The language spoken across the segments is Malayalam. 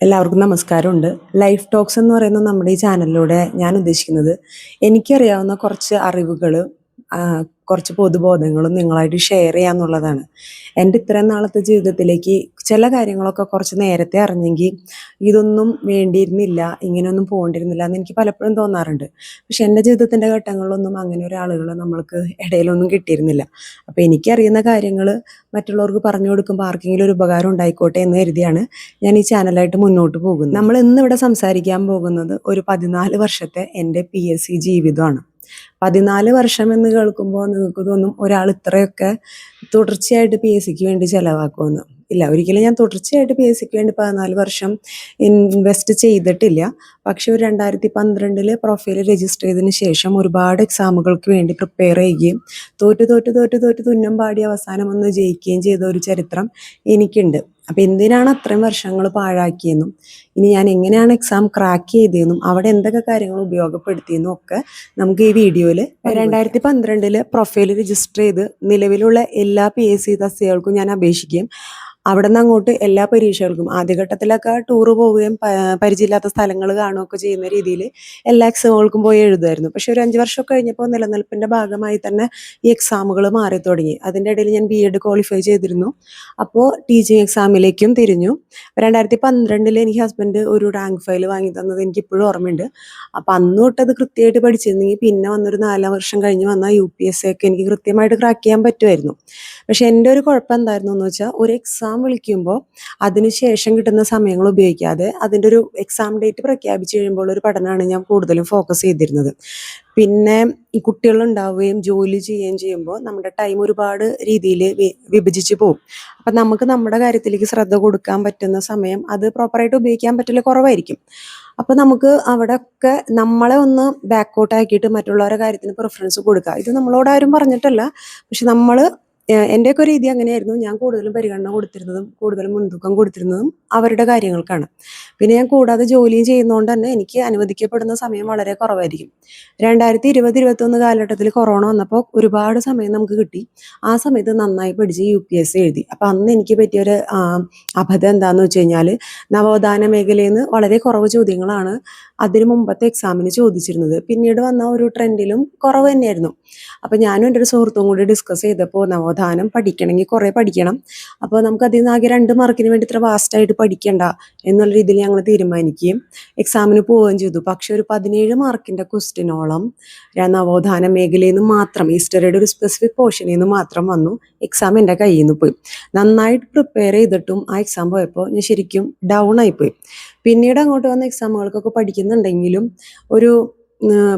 എല്ലാവർക്കും നമസ്കാരമുണ്ട്. ലൈഫ് ടോക്സ് എന്ന് പറയുന്ന നമ്മുടെ ഈ ചാനലിലൂടെ ഞാൻ ഉദ്ദേശിക്കുന്നത് എനിക്കറിയാവുന്ന കുറച്ച് അറിവുകൾ, കുറച്ച് പൊതുബോധങ്ങളും നിങ്ങളായിട്ട് ഷെയർ ചെയ്യാന്നുള്ളതാണ്. എൻ്റെ ഇത്രയും നാളത്തെ ജീവിതത്തിലേക്ക് ചില കാര്യങ്ങളൊക്കെ കുറച്ച് നേരത്തെ അറിഞ്ഞെങ്കിൽ ഇതൊന്നും വേണ്ടിയിരുന്നില്ല, ഇങ്ങനെയൊന്നും പോകേണ്ടിയിരുന്നില്ല എന്ന് എനിക്ക് പലപ്പോഴും തോന്നാറുണ്ട്. പക്ഷെ എൻ്റെ ജീവിതത്തിൻ്റെ ഘട്ടങ്ങളിലൊന്നും അങ്ങനെ ഒരാളുകൾ നമ്മൾക്ക് ഇടയിലൊന്നും കിട്ടിയിരുന്നില്ല. അപ്പോൾ എനിക്കറിയുന്ന കാര്യങ്ങൾ മറ്റുള്ളവർക്ക് പറഞ്ഞു കൊടുക്കുമ്പോൾ ആർക്കെങ്കിലും ഒരു ഉപകാരം ഉണ്ടായിക്കോട്ടെ എന്ന് കരുതിയാണ് ഞാൻ ഈ ചാനലായിട്ട് മുന്നോട്ട് പോകുന്നത്. നമ്മൾ ഇന്ന് ഇവിടെ സംസാരിക്കാൻ പോകുന്നത് ഒരു 14 വർഷത്തെ എൻ്റെ PSC ജീവിതമാണ്. 14 വർഷം എന്ന് കേൾക്കുമ്പോൾ നിങ്ങൾക്ക് തോന്നും ഒരാൾ ഇത്രയൊക്കെ തുടർച്ചയായിട്ട് PSCക്ക് വേണ്ടി ചെലവാക്കുമെന്ന്. ഇല്ല, ഒരിക്കലും ഞാൻ തുടർച്ചയായിട്ട് PSCക്ക് വേണ്ടി 14 വർഷം ഇൻവെസ്റ്റ് ചെയ്തിട്ടില്ല. പക്ഷെ ഒരു 2012 പ്രൊഫൈൽ രജിസ്റ്റർ ചെയ്തതിന് ശേഷം ഒരുപാട് എക്സാമുകൾക്ക് വേണ്ടി പ്രിപ്പയർ ചെയ്യുകയും തോറ്റ് തുന്നം പാടി അവസാനം ഒന്ന് ജയിക്കുകയും ചെയ്ത ഒരു ചരിത്രം എനിക്കുണ്ട്. അപ്പം എന്തിനാണ് അത്രയും വർഷങ്ങൾ പാഴാക്കിയെന്നും ഇനി ഞാൻ എങ്ങനെയാണ് എക്സാം ക്രാക്ക് ചെയ്തതെന്നും അവിടെ എന്തൊക്കെ കാര്യങ്ങൾ ഉപയോഗപ്പെടുത്തിയെന്നും ഒക്കെ നമുക്ക് ഈ വീഡിയോയിൽ 2012 പ്രൊഫൈൽ രജിസ്റ്റർ ചെയ്ത് നിലവിലുള്ള എല്ലാ PSC തസ്തികകൾക്കും ഞാൻ അപേക്ഷിക്കുകയും അവിടെ നിന്ന് അങ്ങോട്ട് എല്ലാ പരീക്ഷകൾക്കും ആദ്യഘട്ടത്തിലൊക്കെ ടൂറ് പോവുകയും പരിചയമില്ലാത്ത സ്ഥലങ്ങൾ കാണുകയൊക്കെ ചെയ്യുന്ന രീതിയിൽ എല്ലാ എക്സാമുകൾക്കും പോയി എഴുതുമായിരുന്നു. പക്ഷെ ഒരു 5 വർഷം കഴിഞ്ഞപ്പോൾ നിലനിൽപ്പിൻ്റെ ഭാഗമായി തന്നെ ഈ എക്സാമുകൾ മാറി തുടങ്ങി. അതിൻ്റെ ഇടയിൽ ഞാൻ BEd ക്വാളിഫൈ ചെയ്തിരുന്നു. അപ്പോൾ ടീച്ചിങ് എക്സാമിലേക്കും തിരിഞ്ഞു. 2012 എനിക്ക് ഹസ്ബൻഡ് ഒരു റാങ്ക് ഫയൽ വാങ്ങി തന്നത് എനിക്കിപ്പോഴും ഓർമ്മയുണ്ട്. അപ്പോൾ അന്ന് തൊട്ടത് കൃത്യമായിട്ട് പഠിച്ചിരുന്നെങ്കിൽ പിന്നെ വന്നൊരു 4 വർഷം കഴിഞ്ഞ് വന്ന UPSC ഒക്കെ എനിക്ക് കൃത്യമായിട്ട് ക്രാക്ക് ചെയ്യാൻ പറ്റുമായിരുന്നു. പക്ഷെ എൻ്റെ ഒരു കുഴപ്പം എന്തായിരുന്നു എന്ന് വെച്ചാൽ ഒരു എക്സാം വിളിക്കുമ്പോൾ അതിനുശേഷം കിട്ടുന്ന സമയങ്ങൾ ഉപയോഗിക്കാതെ അതിൻ്റെ ഒരു എക്സാം ഡേറ്റ് പ്രഖ്യാപിച്ചു കഴിയുമ്പോൾ ഒരു പഠനമാണ് ഞാൻ കൂടുതലും ഫോക്കസ് ചെയ്തിരുന്നത്. പിന്നെ ഈ കുട്ടികളുണ്ടാവുകയും ജോലി ചെയ്യുകയും ചെയ്യുമ്പോൾ നമ്മുടെ ടൈം ഒരുപാട് രീതിയിൽ വിഭജിച്ച് പോകും. അപ്പം നമുക്ക് നമ്മുടെ കാര്യത്തിലേക്ക് ശ്രദ്ധ കൊടുക്കാൻ പറ്റുന്ന സമയം അത് പ്രോപ്പറായിട്ട് ഉപയോഗിക്കാൻ പറ്റില്ല, കുറവായിരിക്കും. അപ്പോൾ നമുക്ക് അവിടെയൊക്കെ നമ്മളെ ഒന്ന് ബാക്കൗട്ട് ആക്കിയിട്ട് മറ്റുള്ളവരുടെ കാര്യത്തിന് പ്രിഫറൻസ് കൊടുക്കുക. ഇത് നമ്മളോട് ആരും പറഞ്ഞിട്ടല്ല, പക്ഷെ നമ്മൾ എൻ്റെയൊക്കെ ഒരു രീതി അങ്ങനെയായിരുന്നു. ഞാൻ കൂടുതലും പരിഗണന കൊടുത്തിരുന്നതും കൂടുതലും മുൻതൂക്കം കൊടുത്തിരുന്നതും അവരുടെ കാര്യങ്ങൾക്കാണ്. പിന്നെ ഞാൻ കൂടാതെ ജോലിയും ചെയ്യുന്നതുകൊണ്ട് തന്നെ എനിക്ക് അനുവദിക്കപ്പെടുന്ന സമയം വളരെ കുറവായിരിക്കും. 2020-21 കാലഘട്ടത്തിൽ കൊറോണ വന്നപ്പോൾ ഒരുപാട് സമയം നമുക്ക് കിട്ടി. ആ സമയത്ത് നന്നായി പഠിച്ച് UPSC എഴുതി. അപ്പം അന്ന് എനിക്ക് പറ്റിയൊരു അബദ്ധം എന്താണെന്ന് വെച്ച് കഴിഞ്ഞാൽ നവോത്ഥാന മേഖലയിൽ നിന്ന് വളരെ കുറവ് ചോദ്യങ്ങളാണ് അതിന് മുമ്പത്തെ എക്സാമിന് ചോദിച്ചിരുന്നത്. പിന്നീട് വന്ന ഒരു ട്രെൻഡിലും കുറവ് തന്നെയായിരുന്നു. അപ്പം ഞാനും എൻ്റെ ഒരു സുഹൃത്തും കൂടി ഡിസ്കസ് ചെയ്തപ്പോൾ നവോത്ഥാനം പഠിക്കണമെങ്കിൽ കുറേ പഠിക്കണം, അപ്പോൾ നമുക്ക് അതിൽ നിന്ന് ആകെ 2 മാർക്കിന് വേണ്ടി ഇത്ര വാസ്റ്റായിട്ട് പഠിക്കണ്ട എന്നുള്ള രീതിയിൽ ഞങ്ങൾ തീരുമാനിക്കുകയും എക്സാമിന് പോവുകയും ചെയ്തു. പക്ഷെ ഒരു 17 മാർക്കിൻ്റെ ക്വസ്റ്റ്യനോളം നവോത്ഥാന മേഖലയിൽ നിന്ന് മാത്രം ഹിസ്റ്ററിയുടെ ഒരു സ്പെസിഫിക് പോർഷനിൽ നിന്ന് മാത്രം വന്നു. എക്സാം എൻ്റെ കയ്യിൽ നിന്ന് പോയി. നന്നായിട്ട് പ്രിപ്പയർ ചെയ്തിട്ടും ആ എക്സാം പോയപ്പോൾ ഞാൻ ശരിക്കും ഡൗൺ ആയിപ്പോയി. പിന്നീട് അങ്ങോട്ട് വന്ന എക്സാമുകൾക്കൊക്കെ പഠിക്കുന്നുണ്ടെങ്കിലും ഒരു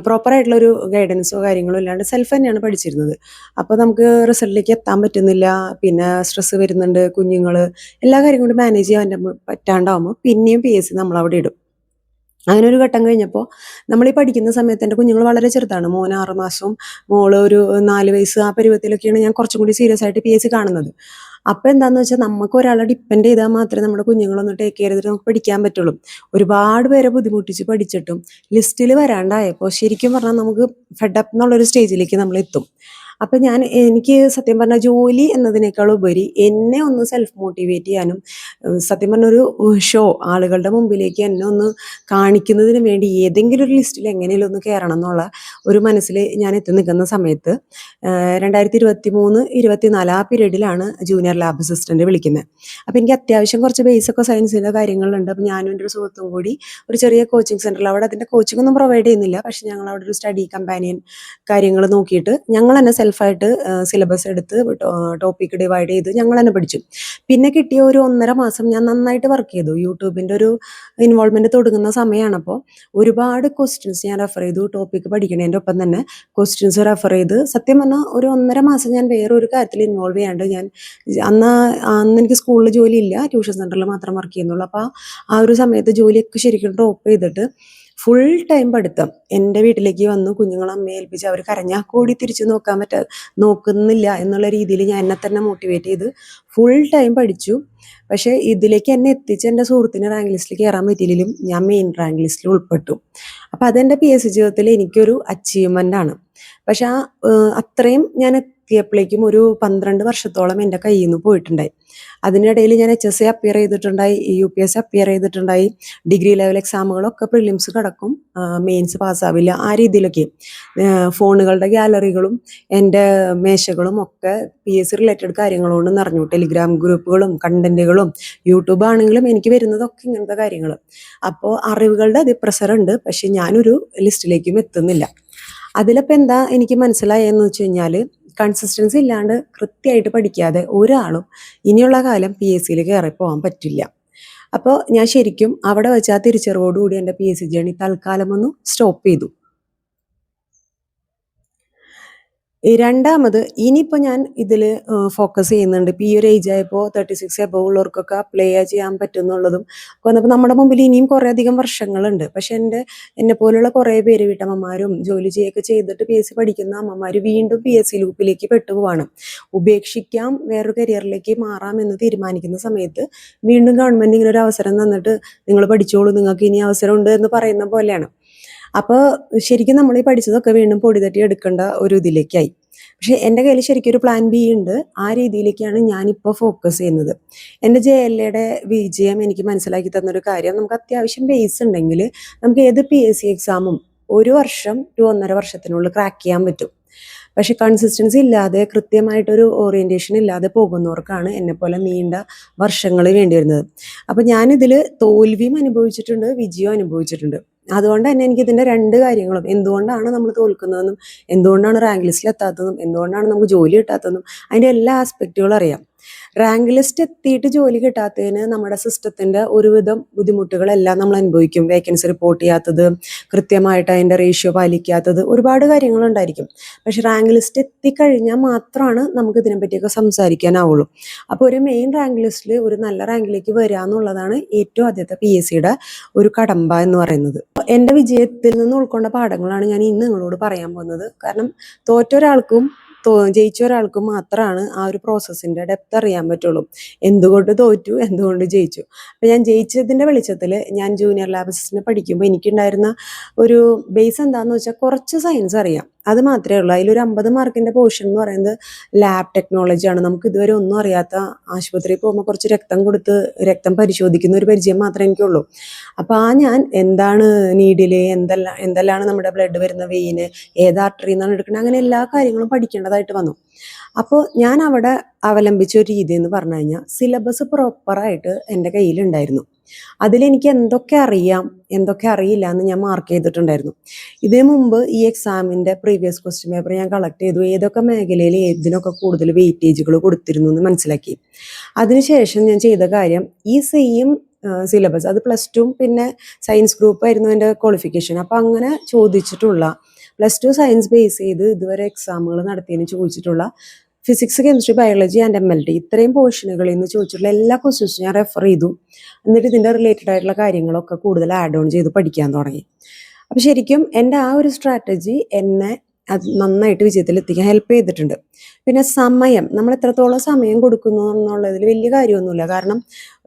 പ്രോപ്പറായിട്ടുള്ളൊരു ഗൈഡൻസോ കാര്യങ്ങളോ ഇല്ലാണ്ട് സെൽഫ് തന്നെയാണ് പഠിച്ചിരുന്നത്. അപ്പോൾ നമുക്ക് റിസൾട്ടിലേക്ക് എത്താൻ പറ്റുന്നില്ല, പിന്നെ സ്ട്രെസ് വരുന്നുണ്ട്, കുഞ്ഞുങ്ങൾ എല്ലാ കാര്യം കൊണ്ട് മാനേജ് ചെയ്യാൻ പറ്റാണ്ടാവുമ്പോൾ പിന്നെയും PSC നമ്മളവിടെ ഇടും. അങ്ങനെ ഒരു ഘട്ടം കഴിഞ്ഞപ്പോൾ നമ്മൾ ഈ പഠിക്കുന്ന സമയത്ത് എൻ്റെ കുഞ്ഞുങ്ങൾ വളരെ ചെറുതാണ്. മോന് 6 മാസവും മോള് ഒരു 4 വയസ്സ്. ആ പരുവത്തിലൊക്കെയാണ് ഞാൻ കുറച്ചും കൂടി സീരിയസ് ആയിട്ട് PSC കാണുന്നത്. അപ്പോൾ എന്താണെന്ന് വെച്ചാൽ നമുക്ക് ഒരാളെ ഡിപ്പെൻഡ് ചെയ്താൽ മാത്രമേ നമ്മുടെ കുഞ്ഞുങ്ങളൊന്ന് ടേക്ക് കെയർ ചെയ്തിട്ട് നമുക്ക് പഠിക്കാൻ പറ്റുള്ളൂ. ഒരുപാട് പേരെ ബുദ്ധിമുട്ടിച്ച് പഠിച്ചിട്ടും ലിസ്റ്റിൽ വരാണ്ടായപ്പോൾ ശരിക്കും പറഞ്ഞാൽ നമുക്ക് ഫെഡപ്പ് എന്നുള്ളൊരു സ്റ്റേജിലേക്ക് നമ്മൾ എത്തും. അപ്പം എനിക്ക് സത്യം പറഞ്ഞാൽ ജോലി എന്നതിനേക്കാൾ ഉപരി എന്നെ ഒന്ന് സെൽഫ് മോട്ടിവേറ്റ് ചെയ്യാനും സത്യം പറഞ്ഞൊരു ഷോ ആളുകളുടെ മുമ്പിലേക്ക് എന്നെ ഒന്ന് കാണിക്കുന്നതിന് വേണ്ടി ഏതെങ്കിലും ഒരു ലിസ്റ്റിൽ എങ്ങനെയും ഒന്ന് കയറണം എന്നുള്ള ഒരു മനസ്സിൽ ഞാൻ എത്തി നിൽക്കുന്ന സമയത്ത് 2023-24 ആ പീരീഡിലാണ് ജൂനിയർ ലാബ് അസിസ്റ്റൻറ്റ് വിളിക്കുന്നത്. അപ്പോൾ എനിക്ക് അത്യാവശ്യം കുറച്ച് ബേസൊക്കെ സയൻസിൻ്റെ കാര്യങ്ങളുണ്ട്. അപ്പോൾ ഞാനും എൻ്റെ ഒരു സുഹൃത്തും കൂടി ഒരു ചെറിയ കോച്ചിങ് സെൻറ്ററിൽ, അവിടെ അതിൻ്റെ കോച്ചിങ് ഒന്നും പ്രൊവൈഡ് ചെയ്യുന്നില്ല, പക്ഷെ ഞങ്ങൾ അവിടെ ഒരു സ്റ്റഡി കമ്പാനിയൻ കാര്യങ്ങൾ നോക്കിയിട്ട് ഞങ്ങൾ തന്നെ സെൽഫായിട്ട് സിലബസ് എടുത്ത് ടോപ്പിക്ക് ഡിവൈഡ് ചെയ്ത് ഞങ്ങൾ തന്നെ പഠിച്ചു. പിന്നെ കിട്ടിയ ഒരു 1.5 മാസം ഞാൻ നന്നായിട്ട് വർക്ക് ചെയ്തു. യൂട്യൂബിൻ്റെ ഒരു ഇൻവോൾവ്മെൻറ്റ് തുടങ്ങുന്ന സമയമാണ്. അപ്പോൾ ഒരുപാട് ക്വസ്റ്റ്യൻസ് ഞാൻ റെഫർ ചെയ്തു. ടോപ്പിക്ക് പഠിക്കണതിൻ്റെ ഒപ്പം തന്നെ ക്വസ്റ്റ്യൻസ് റെഫർ ചെയ്ത് സത്യം പറഞ്ഞാൽ ഒരു 1.5 മാസം ഞാൻ വേറൊരു കാര്യത്തിൽ ഇൻവോൾവ് ചെയ്യാണ്ട് ഞാൻ അന്ന് എനിക്ക് സ്കൂളിൽ ജോലിയില്ല, ട്യൂഷൻ സെൻറ്ററിൽ മാത്രം വർക്ക് ചെയ്യുന്നുള്ളൂ. അപ്പോൾ ആ ഒരു സമയത്ത് ജോലിയൊക്കെ ശരിക്കും ഡ്രോപ്പ് ചെയ്തിട്ട് ഫുൾ ടൈം പഠിത്തം. എൻ്റെ വീട്ടിലേക്ക് വന്നു കുഞ്ഞുങ്ങളെ അമ്മയെ ഏൽപ്പിച്ച് അവർ കരഞ്ഞാൽ കൂടി തിരിച്ചു നോക്കുന്നില്ല എന്നുള്ള രീതിയിൽ ഞാൻ എന്നെ തന്നെ മോട്ടിവേറ്റ് ചെയ്ത് ഫുൾ ടൈം പഠിച്ചു. പക്ഷേ ഇതിലേക്ക് എന്നെ എത്തിച്ച് എൻ്റെ സുഹൃത്തിന് റാങ്ക് ലിസ്റ്റിൽ കയറാൻ പറ്റിയില്ലെങ്കിലും ഞാൻ മെയിൻ റാങ്ക് ലിസ്റ്റിൽ ഉൾപ്പെട്ടു. അപ്പോൾ അതെൻ്റെ PSC ജീവിതത്തിൽ എനിക്കൊരു അച്ചീവ്മെൻ്റ് ആണ്. പക്ഷെ അത്രയും ഞാൻ എത്തിയപ്പോഴേക്കും ഒരു 12 വർഷത്തോളം എൻ്റെ കയ്യിൽ നിന്ന് പോയിട്ടുണ്ടായി. അതിനിടയിൽ ഞാൻ HSC അപ്പിയർ ചെയ്തിട്ടുണ്ടായി, UPSC അപ്പിയർ ചെയ്തിട്ടുണ്ടായി, ഡിഗ്രി ലെവൽ എക്സാമുകളൊക്കെ പ്രിലിംസ് കിടക്കും, മെയിൻസ് പാസ്സാവില്ല, ആ രീതിയിലൊക്കെ. ഫോണുകളുടെ ഗാലറികളും എൻ്റെ മേശകളും ഒക്കെ PSC റിലേറ്റഡ് കാര്യങ്ങളോട് നിറഞ്ഞു. ടെലിഗ്രാം ഗ്രൂപ്പുകളും കണ്ടന്റുകളും യൂട്യൂബ് ആണെങ്കിലും എനിക്ക് വരുന്നതൊക്കെ ഇങ്ങനത്തെ കാര്യങ്ങൾ. അപ്പോൾ അറിവുകളുടെ അതിപ്രസരമുണ്ട്, പക്ഷെ ഞാനൊരു ലിസ്റ്റിലേക്കും എത്തുന്നില്ല. അതിലിപ്പോൾ എന്താ എനിക്ക് മനസ്സിലായെന്ന് വെച്ച് കഴിഞ്ഞാൽ, കൺസിസ്റ്റൻസി ഇല്ലാണ്ട് കൃത്യമായിട്ട് പഠിക്കാതെ ഒരാളും ഇനിയുള്ള കാലം PSCയിൽ കയറി പോകാൻ പറ്റില്ല. അപ്പോൾ ഞാൻ ശരിക്കും അവിടെ വെച്ച് ആ തിരിച്ചറിവോടുകൂടി എൻ്റെ PSC ജേണി തൽക്കാലം ഒന്ന് സ്റ്റോപ്പ് ചെയ്തു. രണ്ടാമത് ഇനിയിപ്പോൾ ഞാൻ ഇതിൽ ഫോക്കസ് ചെയ്യുന്നുണ്ട്. ഇപ്പോൾ ഈ ഒരു ഏജ് ആയപ്പോൾ 36 എബോവ് ഉള്ളവർക്കൊക്കെ അപ്ലൈ ചെയ്യാൻ പറ്റുമെന്നുള്ളതും വന്നപ്പോൾ നമ്മുടെ മുമ്പിൽ ഇനിയും കുറേ അധികം വർഷങ്ങളുണ്ട്. പക്ഷെ എന്നെ പോലുള്ള കുറേ പേര് വീട്ടമ്മമാരും ജോലി ചെയ്യുകയൊക്കെ ചെയ്തിട്ട് PSC പഠിക്കുന്ന അമ്മമാർ വീണ്ടും PSC ലൂപ്പിലേക്ക് പെട്ടുപോവാണ്. ഉപേക്ഷിക്കാം, വേറൊരു കരിയറിലേക്ക് മാറാം എന്ന് തീരുമാനിക്കുന്ന സമയത്ത് വീണ്ടും ഗവൺമെൻറ് ഇങ്ങനെ ഒരു അവസരം തന്നിട്ട് നിങ്ങൾ പഠിച്ചോളൂ, നിങ്ങൾക്ക് ഇനി അവസരമുണ്ട് എന്ന് പറയുന്ന പോലെയാണ്. അപ്പോൾ ശരിക്കും നമ്മൾ ഈ പഠിച്ചതൊക്കെ വീണ്ടും പൊടി തട്ടി എടുക്കേണ്ട ഒരു ഇതിലേക്കായി. പക്ഷെ എൻ്റെ കയ്യിൽ ശരിക്കും ഒരു പ്ലാൻ B ഉണ്ട്. ആ രീതിയിലേക്കാണ് ഞാനിപ്പോൾ ഫോക്കസ് ചെയ്യുന്നത്. എൻ്റെ JLAയുടെ വിജയം എനിക്ക് മനസ്സിലാക്കി തന്നൊരു കാര്യം, നമുക്ക് അത്യാവശ്യം ബേസ് ഉണ്ടെങ്കിൽ നമുക്ക് ഏത് PSC എക്സാമും 1 വർഷം to 1.5 വർഷത്തിനുള്ളിൽ ക്രാക്ക് ചെയ്യാൻ പറ്റും. പക്ഷെ കൺസിസ്റ്റൻസി ഇല്ലാതെ, കൃത്യമായിട്ടൊരു ഓറിയൻറ്റേഷൻ ഇല്ലാതെ പോകുന്നവർക്കാണ് എന്നെപ്പോലെ നീണ്ട വർഷങ്ങൾ വേണ്ടി വരുന്നത്. അപ്പോൾ ഞാനിതിൽ തോൽവിയും അനുഭവിച്ചിട്ടുണ്ട്, വിജയവും അനുഭവിച്ചിട്ടുണ്ട്. അതുകൊണ്ട് തന്നെ എനിക്കിതിൻ്റെ 2 കാര്യങ്ങളും, എന്തുകൊണ്ടാണ് നമ്മൾ തോൽക്കുന്നതെന്നും എന്തുകൊണ്ടാണ് റാങ്ക് ലിസ്റ്റിൽ എത്താത്തതെന്നും എന്തുകൊണ്ടാണ് നമുക്ക് ജോലി കിട്ടാത്തതെന്നും അതിൻ്റെ എല്ലാ ആസ്പെക്റ്റുകളും അറിയാം. റാങ്ക് ലിസ്റ്റ് എത്തിയിട്ട് ജോലി കിട്ടാത്തതിന് നമ്മുടെ സിസ്റ്റത്തിൻ്റെ ഒരുവിധം ബുദ്ധിമുട്ടുകളെല്ലാം നമ്മൾ അനുഭവിക്കും. വേക്കൻസി റിപ്പോർട്ട് ചെയ്യാത്തത്, കൃത്യമായിട്ട് അതിൻ്റെ റേഷ്യോ പാലിക്കാത്തത്, ഒരുപാട് കാര്യങ്ങളുണ്ടായിരിക്കും. പക്ഷെ റാങ്ക് ലിസ്റ്റ് എത്തിക്കഴിഞ്ഞാൽ മാത്രമാണ് നമുക്ക് ഇതിനെപ്പറ്റിയൊക്കെ സംസാരിക്കാനാവുള്ളൂ. അപ്പോൾ ഒരു മെയിൻ റാങ്ക് ലിസ്റ്റിൽ ഒരു നല്ല റാങ്കിലേക്ക് വരിക എന്നുള്ളതാണ് ഏറ്റവും ആദ്യത്തെ PSCയുടെ ഒരു കടമ്പ എന്ന് പറയുന്നത്. എൻ്റെ വിജയത്തിൽ നിന്ന് ഉൾക്കൊണ്ട പാഠങ്ങളാണ് ഞാൻ ഇന്ന് നിങ്ങളോട് പറയാൻ പോകുന്നത്. കാരണം തോറ്റ ഒരാൾക്കും ജയിച്ച ഒരാൾക്കും മാത്രമാണ് ആ ഒരു പ്രോസസ്സിൻ്റെ ഡെപ്ത് അറിയാൻ പറ്റുള്ളൂ. എന്തുകൊണ്ട് തോറ്റു, എന്തുകൊണ്ട് ജയിച്ചു. അപ്പം ഞാൻ ജയിച്ചതിൻ്റെ വെളിച്ചത്തിൽ ഞാൻ ജൂനിയർ ലാബ് അസിസ്റ്റൻ്റ് പഠിക്കുമ്പോൾ എനിക്കുണ്ടായിരുന്ന ഒരു ബേസ് എന്താണെന്ന് വെച്ചാൽ കുറച്ച് സയൻസ് അറിയാം, അത് മാത്രമേ ഉള്ളൂ. അതിലൊരു 50 മാർക്കിൻ്റെ പോർഷൻ എന്ന് പറയുന്നത് ലാബ് ടെക്നോളജിയാണ്. നമുക്ക് ഇതുവരെ ഒന്നും അറിയാത്ത, ആശുപത്രിയിൽ പോകുമ്പോൾ കുറച്ച് രക്തം കൊടുത്ത് രക്തം പരിശോധിക്കുന്ന ഒരു പരിചയം മാത്രമേ എനിക്കുള്ളൂ. അപ്പോൾ ഞാൻ എന്താണ് നീഡിൽ, എന്തെല്ലാം നമ്മുടെ ബ്ലഡ് വരുന്ന വെയിന്, ഏത് ആർട്ടറി എന്നാണ് എടുക്കുന്നത്, അങ്ങനെ എല്ലാ കാര്യങ്ങളും പഠിക്കേണ്ടതായിട്ട് വന്നു. അപ്പോൾ ഞാൻ അവിടെ അവലംബിച്ച ഒരു രീതി എന്ന് പറഞ്ഞു കഴിഞ്ഞാൽ, സിലബസ് പ്രോപ്പറായിട്ട് എൻ്റെ കയ്യിലുണ്ടായിരുന്നു. അതിലെനിക്ക് എന്തൊക്കെ അറിയാം, എന്തൊക്കെ അറിയില്ല എന്ന് ഞാൻ മാർക്ക് ചെയ്തിട്ടുണ്ടായിരുന്നു. ഇതിനു മുമ്പ് ഈ എക്സാമിൻ്റെ പ്രീവിയസ് ക്വസ്റ്റ്യൻ പേപ്പർ ഞാൻ കളക്ട് ചെയ്തു, ഏതൊക്കെ മേഖലയിൽ ഏതിനൊക്കെ കൂടുതൽ വെയിറ്റേജുകൾ കൊടുത്തിരുന്നു എന്ന് മനസ്സിലാക്കി. അതിനുശേഷം ഞാൻ ചെയ്ത കാര്യം, ഈ സെയിം സിലബസ്, അത് +2 പിന്നെ സയൻസ് ഗ്രൂപ്പ് ആയിരുന്നു എൻ്റെ ക്വാളിഫിക്കേഷൻ. അപ്പോൾ അങ്ങനെ ചോദിച്ചിട്ടുള്ള +2 സയൻസ് ബേസ് ചെയ്ത് ഇതുവരെ എക്സാമുകൾ നടത്തിയതിന് ചോദിച്ചിട്ടുള്ള physics, chemistry, biology and MLT ഇത്രയും പോർഷനുകളിൽ നിന്ന് ചോദിച്ചിട്ടുള്ള എല്ലാ ക്വസ്റ്റ്യൻസും ഞാൻ റെഫർ ചെയ്തു. എന്നിട്ട് ഇതിൻ്റെ റിലേറ്റഡ് ആയിട്ടുള്ള കാര്യങ്ങളൊക്കെ കൂടുതൽ ആഡ് ഓൺ ചെയ്ത് പഠിക്കാൻ തുടങ്ങി. അപ്പോൾ ശരിക്കും എൻ്റെ ആ ഒരു സ്ട്രാറ്റജി എന്നെ അത് നന്നായിട്ട് വിജയത്തിലെത്തിക്കാൻ ഹെൽപ്പ് ചെയ്തിട്ടുണ്ട്. പിന്നെ സമയം, നമ്മൾ എത്രത്തോളം സമയം കൊടുക്കുന്നു എന്നുള്ളതിൽ വലിയ കാര്യമൊന്നുമില്ല. കാരണം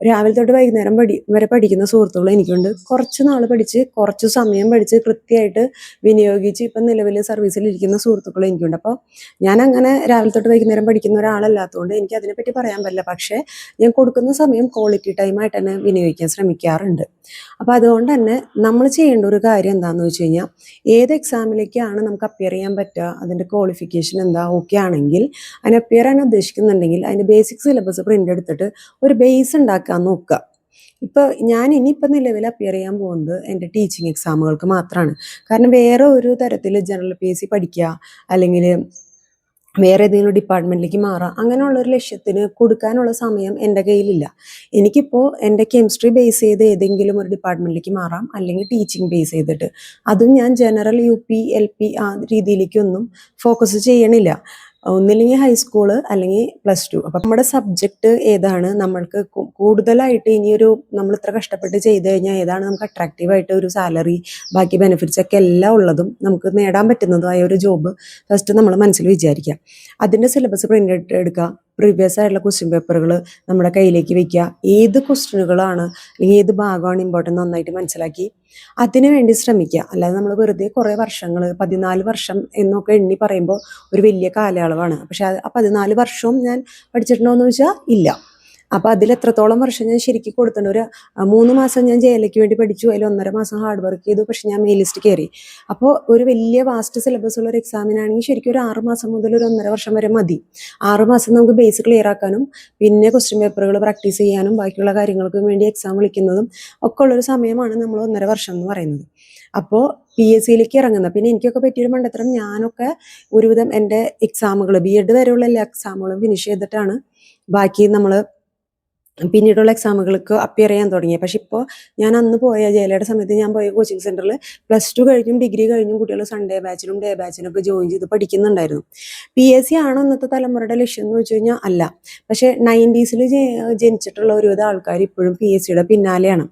രാവിലെ തൊട്ട് വൈകുന്നേരം വരെ പഠിക്കുന്ന സുഹൃത്തുക്കൾ എനിക്കുണ്ട്. കുറച്ച് നാൾ പഠിച്ച്, കുറച്ച് സമയം പഠിച്ച് കൃത്യമായിട്ട് വിനിയോഗിച്ച് ഇപ്പം നിലവിൽ സർവീസിലിരിക്കുന്ന സുഹൃത്തുക്കൾ എനിക്കുണ്ട്. അപ്പോൾ ഞാൻ അങ്ങനെ രാവിലെ തൊട്ട് വൈകുന്നേരം പഠിക്കുന്ന ഒരാളല്ലാത്തതുകൊണ്ട് എനിക്ക് അതിനെപ്പറ്റി പറയാൻ പറ്റില്ല. പക്ഷേ ഞാൻ കൊടുക്കുന്ന സമയം ക്വാളിറ്റി ടൈമായിട്ട് തന്നെ വിനിയോഗിക്കാൻ ശ്രമിക്കാറുണ്ട്. അപ്പോൾ അതുകൊണ്ട് തന്നെ നമ്മൾ ചെയ്യേണ്ട ഒരു കാര്യം എന്താണെന്ന് വെച്ച് കഴിഞ്ഞാൽ, ഏത് എക്സാമിലേക്കാണ് നമുക്ക് അപ്പിയർ ചെയ്യാൻ പറ്റുക, അതിൻ്റെ ക്വാളിഫിക്കേഷൻ എന്താ, ഓക്കെ ആണെങ്കിൽ അതിന് അപ്പിയർ ചെയ്യാൻ ഉദ്ദേശിക്കുന്നുണ്ടെങ്കിൽ അതിൻ്റെ ബേസിക് സിലബസ് പ്രിൻ്റ് എടുത്തിട്ട് ഒരു ബേസ് ഉണ്ടാക്കാൻ നോക്കുക. ഇപ്പോൾ ഞാൻ ഇനിയിപ്പോൾ നിലവിൽ അപ്പിയർ ചെയ്യാൻ പോകുന്നത് എൻ്റെ ടീച്ചിങ് എക്സാമുകൾക്ക് മാത്രമാണ്. കാരണം വേറെ ഒരു തരത്തിൽ ജനറൽ PSC പഠിക്കുക അല്ലെങ്കിൽ വേറെ ഏതെങ്കിലും ഡിപ്പാർട്ട്മെൻറ്റിലേക്ക് മാറാം, അങ്ങനെയുള്ളൊരു ലക്ഷ്യത്തിന് കൊടുക്കാനുള്ള സമയം എൻ്റെ കയ്യിലില്ല. എനിക്കിപ്പോൾ എൻ്റെ കെമിസ്ട്രി ബേസ് ചെയ്ത് ഏതെങ്കിലും ഒരു ഡിപ്പാർട്ട്മെൻറ്റിലേക്ക് മാറാം, അല്ലെങ്കിൽ ടീച്ചിങ് ബേസ് ചെയ്തിട്ട്. അതും ഞാൻ ജനറൽ UP LP ആ രീതിയിലേക്കൊന്നും ഫോക്കസ് ചെയ്യണില്ല. ഒന്നില്ലെങ്കിൽ ഹൈസ്കൂള് അല്ലെങ്കിൽ +2. അപ്പം നമ്മുടെ സബ്ജക്റ്റ് ഏതാണ്, നമ്മൾക്ക് കൂടുതലായിട്ട് ഇനിയൊരു നമ്മൾ ഇത്ര കഷ്ടപ്പെട്ട് ചെയ്ത് കഴിഞ്ഞാൽ ഏതാണ് നമുക്ക് അട്രാക്റ്റീവായിട്ട് ഒരു സാലറി, ബാക്കി ബെനിഫിറ്റ്സ് ഒക്കെ എല്ലാം ഉള്ളതും നമുക്ക് നേടാൻ പറ്റുന്നതുമായ ഒരു ജോബ് ഫസ്റ്റ് നമ്മൾ മനസ്സിൽ വിചാരിക്കുക. അതിൻ്റെ സിലബസ് പ്രിൻ്റ് എടുക്കുക, പ്രീവിയസ് ആയിട്ടുള്ള ക്വസ്റ്റ്യൻ പേപ്പറുകൾ നമ്മുടെ കയ്യിലേക്ക് വെക്കുക. ഏത് ക്വസ്റ്റ്യനുകളാണ് അല്ലെങ്കിൽ ഏത് ഭാഗമാണ് ഇമ്പോർട്ടൻ്റ് നന്നായിട്ട് മനസ്സിലാക്കി അതിനു വേണ്ടി ശ്രമിക്കുക. അല്ലാതെ നമ്മൾ വെറുതെ കുറേ വർഷങ്ങൾ 14 വർഷം എന്നൊക്കെ എണ്ണി പറയുമ്പോൾ ഒരു വലിയ കാലയളവാണ്. പക്ഷെ ആ 14 വർഷവും ഞാൻ പഠിച്ചിട്ടുണ്ടോ എന്ന് ചോദിച്ചാൽ ഇല്ല. അപ്പോൾ അതിൽ എത്രത്തോളം വർഷം ഞാൻ ശരിക്കും കൊടുത്തിട്ടുണ്ട്. ഒരു 3 മാസം ഞാൻ ജയിലേക്ക് വേണ്ടി പഠിച്ചു, അതിൽ 1.5 മാസം ഹാർഡ് വർക്ക് ചെയ്തു, പക്ഷെ ഞാൻ മെയിൻ ലിസ്റ്റ് കയറി. അപ്പോൾ ഒരു വലിയ വാസ്റ്റ് സിലബസ് ഉള്ള ഒരു എക്സാമിനാണെങ്കിൽ ശരിക്കും ഒരു 6 മാസം മുതൽ ഒരു 1.5 വർഷം വരെ മതി. 6 മാസം നമുക്ക് ബേസ് ക്ലിയർ ആക്കാനും പിന്നെ ക്വസ്റ്റ്യൻ പേപ്പറുകൾ പ്രാക്ടീസ് ചെയ്യാനും ബാക്കിയുള്ള കാര്യങ്ങൾക്ക് വേണ്ടി എക്സാം വിളിക്കുന്നതും ഒക്കെ ഉള്ളൊരു സമയമാണ് നമ്മൾ 1.5 വർഷം എന്ന് പറയുന്നത്. അപ്പോൾ PSCയിലേക്ക് ഇറങ്ങുന്ന പിന്നെ എനിക്കൊക്കെ പറ്റിയൊരു മണ്ടത്തരം, ഞാനൊക്കെ ഒരുവിധം എൻ്റെ എക്സാമുകൾ BEd വരെയുള്ള എല്ലാ എക്സാമുകളും ഫിനിഷ് ചെയ്തിട്ടാണ് ബാക്കി നമ്മൾ പിന്നീടുള്ള എക്സാമുകൾക്ക് അപ്പിയർ ചെയ്യാൻ തുടങ്ങിയത്. പക്ഷെ ഇപ്പോൾ ഞാൻ അന്ന് പോയ ജയിലയുടെ സമയത്ത് ഞാൻ പോയ കോച്ചിങ് സെൻറ്ററിൽ +2 കഴിഞ്ഞും ഡിഗ്രി കഴിഞ്ഞും കുട്ടികൾ സൺഡേ ബാച്ചിനും ഡേ ബാച്ചിനും ഒക്കെ ജോയിൻ ചെയ്ത് പഠിക്കുന്നുണ്ടായിരുന്നു. PSC ആണോ ഇന്നത്തെ തലമുറയുടെ ലക്ഷ്യം എന്ന് വെച്ച് കഴിഞ്ഞാൽ അല്ല. പക്ഷേ 90s ജനിച്ചിട്ടുള്ള ഒരുവിധ ആൾക്കാർ ഇപ്പോഴും PSCയുടെ പിന്നാലെയാണ്.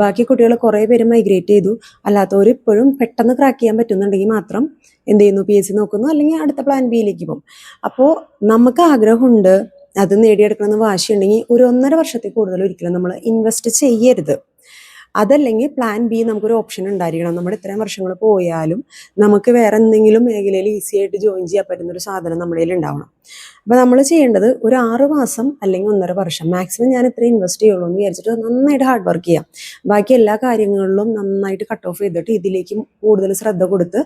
ബാക്കി കുട്ടികൾ കുറേ പേര് മൈഗ്രേറ്റ് ചെയ്തു. അല്ലാത്തവർ ഇപ്പോഴും പെട്ടെന്ന് ക്രാക്ക് ചെയ്യാൻ പറ്റുന്നുണ്ടെങ്കിൽ മാത്രം എന്ത് ചെയ്യുന്നു, PSC നോക്കുന്നു, അല്ലെങ്കിൽ അടുത്ത പ്ലാൻ ബിയിലേക്ക് പോകും. അപ്പോൾ നമുക്ക് ആഗ്രഹമുണ്ട്, അത് നേടിയെടുക്കണമെന്ന് വാശിയുണ്ടെങ്കിൽ ഒരു 1.5 വർഷത്തിൽ കൂടുതൽ ഒരിക്കലും നമ്മൾ ഇൻവെസ്റ്റ് ചെയ്യരുത്. അതല്ലെങ്കിൽ പ്ലാൻ ബി നമുക്കൊരു ഓപ്ഷൻ ഉണ്ടായിരിക്കണം. നമ്മുടെ ഇത്രയും വർഷങ്ങൾ പോയാലും നമുക്ക് വേറെ എന്തെങ്കിലും മേഖലയിൽ ഈസി ആയിട്ട് ജോയിൻ ചെയ്യാൻ പറ്റുന്നൊരു സാധനം നമ്മുടെ കയ്യിൽ ഉണ്ടാവണം. അപ്പോൾ നമ്മൾ ചെയ്യേണ്ടത് ഒരു 6 മാസം അല്ലെങ്കിൽ 1.5 വർഷം മാക്സിമം ഞാൻ ഇത്ര ഇൻവെസ്റ്റ് ചെയ്യുള്ളൂ എന്ന് വിചാരിച്ചിട്ട് നന്നായിട്ട് ഹാർഡ് വർക്ക് ചെയ്യാം. ബാക്കി എല്ലാ കാര്യങ്ങളിലും നന്നായിട്ട് കട്ട് ഓഫ് ചെയ്തിട്ട് ഇതിലേക്ക് കൂടുതൽ ശ്രദ്ധ കൊടുത്ത്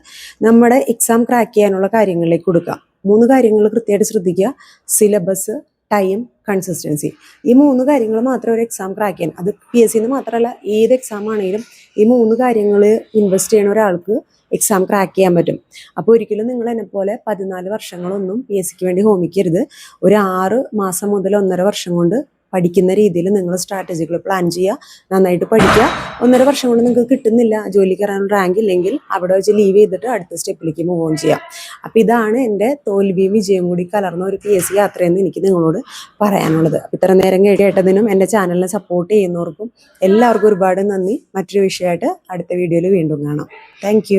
നമ്മുടെ എക്സാം ക്രാക്ക് ചെയ്യാനുള്ള കാര്യങ്ങളിലേക്ക് കൊടുക്കുക. 3 കാര്യങ്ങൾ കൃത്യമായിട്ട് ശ്രദ്ധിക്കുക: സിലബസ്, ടൈം, കൺസിസ്റ്റൻസി. ഈ 3 കാര്യങ്ങൾ മാത്രം ഒരു എക്സാം ക്രാക്ക് ചെയ്യാൻ, അത് PSCന്ന് മാത്രമല്ല ഏത് എക്സാം ആണെങ്കിലും ഈ 3 കാര്യങ്ങൾ ഇൻവെസ്റ്റ് ചെയ്യുന്ന ഒരാൾക്ക് എക്സാം ക്രാക്ക് ചെയ്യാൻ പറ്റും. അപ്പോൾ ഒരിക്കലും നിങ്ങൾ എന്നെപ്പോലെ 14 വർഷങ്ങളൊന്നും PSCക്ക് വേണ്ടി ഹോമിക്കരുത്. ഒരു 6 മാസം മുതൽ 1.5 വർഷം കൊണ്ട് പഠിക്കുന്ന രീതിയിൽ നിങ്ങൾ സ്ട്രാറ്റജികൾ പ്ലാൻ ചെയ്യുക, നന്നായിട്ട് പഠിക്കുക. 1.5 വർഷം കൊണ്ട് നിങ്ങൾക്ക് കിട്ടുന്നില്ല, ജോലി കയറാനുള്ള റാങ്ക് ഇല്ലെങ്കിൽ അവിടെ വെച്ച് ലീവ് ചെയ്തിട്ട് അടുത്ത സ്റ്റെപ്പിലേക്ക് മൂവ് ഓൺ ചെയ്യാം. അപ്പോൾ ഇതാണ് എൻ്റെ തോൽവിയും വിജയം കൂടി കലർന്ന ഒരു PSC യാത്രയെന്ന് എനിക്ക് നിങ്ങളോട് പറയാനുള്ളത്. അപ്പോൾ ഇത്ര നേരം കേട്ടതിനും എൻ്റെ ചാനലിനെ സപ്പോർട്ട് ചെയ്യുന്നവർക്കും എല്ലാവർക്കും ഒരുപാട് നന്ദി. മറ്റൊരു വിഷയമായിട്ട് അടുത്ത വീഡിയോയിൽ വീണ്ടും കാണാം. താങ്ക്